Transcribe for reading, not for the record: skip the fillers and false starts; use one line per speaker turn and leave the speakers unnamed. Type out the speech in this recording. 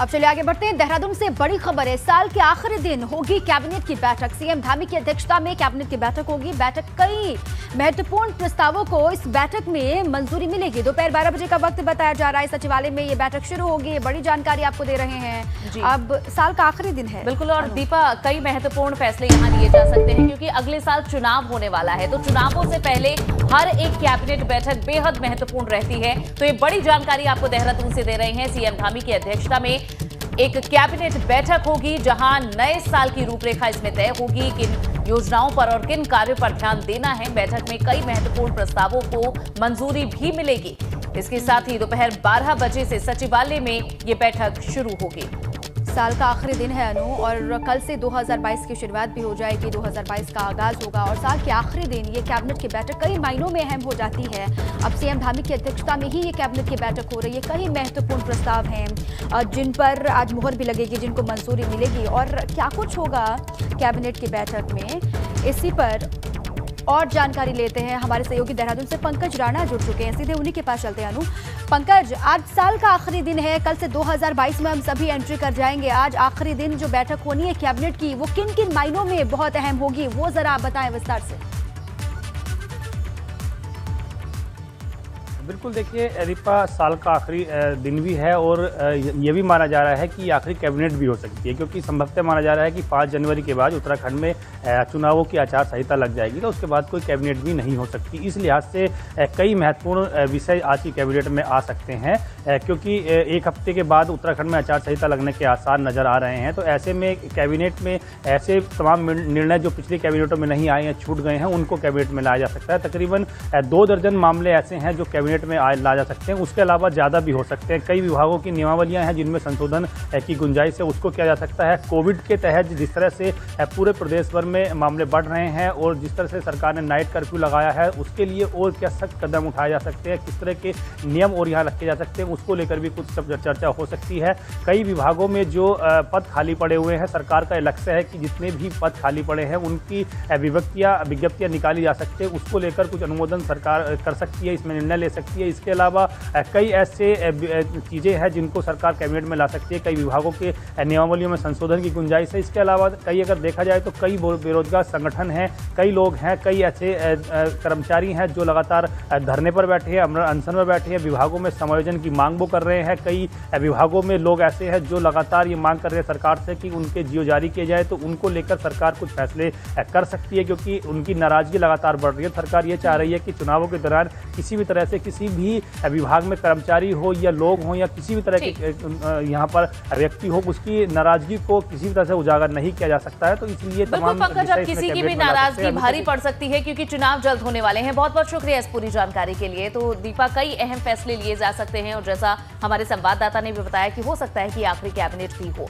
अब चलिए आगे बढ़ते हैं। देहरादून से बड़ी खबर है। साल के आखिरी दिन होगी कैबिनेट की बैठक। सीएम धामी की अध्यक्षता में कैबिनेट की बैठक होगी। कई महत्वपूर्ण प्रस्तावों को इस बैठक में मंजूरी मिलेगी। दोपहर 12 बजे का वक्त बताया जा रहा है। सचिवालय में ये बैठक शुरू होगी। ये बड़ी जानकारी आपको दे रहे हैं। अब साल का आखिरी दिन है।
बिल्कुल। और दीपा, कई महत्वपूर्ण फैसले यहाँ लिए जा सकते हैं क्योंकि अगले साल चुनाव होने वाला है। तो चुनावों से पहले हर एक कैबिनेट बैठक बेहद महत्वपूर्ण रहती है। तो ये बड़ी जानकारी आपको देहरादून से दे रहे हैं। सीएम धामी की अध्यक्षता में एक कैबिनेट बैठक होगी जहां नए साल की रूपरेखा इसमें तय होगी। किन योजनाओं पर और किन कार्यों पर ध्यान देना है। बैठक में कई महत्वपूर्ण प्रस्तावों को मंजूरी भी मिलेगी। इसके साथ ही दोपहर 12 बजे से सचिवालय में ये बैठक शुरू होगी।
साल का आखिरी दिन है अनु, और कल से 2022 की शुरुआत भी हो जाएगी। 2022 का आगाज होगा और साल के आखिरी दिन ये कैबिनेट की बैठक कई मायनों में अहम हो जाती है। अब सीएम धामी की अध्यक्षता में ही ये कैबिनेट की बैठक हो रही है। कई महत्वपूर्ण प्रस्ताव हैं जिन पर आज मुहर भी लगेगी, जिनको मंजूरी मिलेगी। और क्या कुछ होगा कैबिनेट की बैठक में, इसी पर और जानकारी लेते हैं। हमारे सहयोगी देहरादून से पंकज राणा जुड़ चुके हैं। सीधे उन्हीं के पास चलते हैं। अनु, पंकज, आज साल का आखिरी दिन है। कल से 2022 में हम सभी एंट्री कर जाएंगे। आज आखिरी दिन जो बैठक होनी है कैबिनेट की, वो किन किन मायनों में बहुत अहम होगी, वो जरा आप बताएं विस्तार से।
बिल्कुल, देखिए रिपा, साल का आखिरी दिन भी है और ये भी माना जा रहा है कि आखिरी कैबिनेट भी हो सकती है, क्योंकि संभवतः माना जा रहा है कि 5 जनवरी के बाद उत्तराखंड में चुनावों की आचार संहिता लग जाएगी, तो उसके बाद कोई कैबिनेट भी नहीं हो सकती। इस लिहाज से कई महत्वपूर्ण विषय आज की कैबिनेट में आ सकते हैं, क्योंकि एक हफ्ते के बाद उत्तराखंड में आचार संहिता लगने के आसार नज़र आ रहे हैं। तो ऐसे में कैबिनेट में ऐसे तमाम निर्णय जो पिछली कैबिनेटों में नहीं आए हैं, छूट गए हैं, उनको कैबिनेट में लाया जा सकता है। तकरीबन 2 दर्जन मामले ऐसे हैं जो कैबिनेट में ला जा सकते हैं। उसके अलावा ज़्यादा भी हो सकते हैं। कई विभागों की नियमावलियां हैं जिनमें संशोधन की गुंजाइश है, उसको किया जा सकता है। कोविड के तहत जिस तरह से पूरे प्रदेश भर में मामले बढ़ रहे हैं और जिस तरह से सरकार ने नाइट कर्फ्यू लगाया है, उसके लिए और क्या सख्त कदम उठाए जा सकते हैं, किस तरह के नियम और यहाँ रखे जा सकते हैं, उसको लेकर भी कुछ चर्चा हो सकती है। कई विभागों में जो पद खाली पड़े हुए हैं, सरकार का लक्ष्य है कि जितने भी पद खाली पड़े हैं उनकी विज्ञप्तियाँ निकाली जा सकती है। उसको लेकर कुछ अनुमोदन सरकार कर सकती है, इसमें निर्णय ले सकती है। इसके अलावा कई ऐसे चीज़ें हैं जिनको सरकार कैबिनेट में ला सकती है। कई विभागों के नियमावलियों में संशोधन की गुंजाइश है। इसके अलावा कई, अगर देखा जाए तो कई बेरोजगार संगठन हैं, कई लोग हैं, कई ऐसे कर्मचारी हैं जो लगातार धरने पर बैठे हैं, अनशन में बैठे हैं, विभागों में समायोजन की मांग वो कर रहे हैं। कई विभागों में लोग ऐसे हैं जो लगातार ये मांग कर रहे हैं सरकार से कि उनके जियो जारी किए जाए, तो उनको लेकर सरकार कुछ फैसले कर सकती है, क्योंकि उनकी नाराजगी लगातार बढ़ रही है। सरकार ये चाह रही है कि चुनावों के दौरान किसी भी तरह से किसी भी विभाग में कर्मचारी हो या लोग हो या किसी भी तरह के यहाँ पर व्यक्ति हो, उसकी नाराजगी को किसी भी तरह से उजागर नहीं किया जा सकता है। तो इसलिए तमाम
पंकज, अब किसी की भी नाराजगी भारी पड़ सकती है क्योंकि चुनाव जल्द होने वाले हैं। बहुत बहुत शुक्रिया इस पूरी जानकारी के लिए। तो दीपा, कई अहम फैसले लिए जा सकते हैं और जैसा हमारे संवाददाता ने भी बताया कि हो सकता है कि आखिरी कैबिनेट भी हो।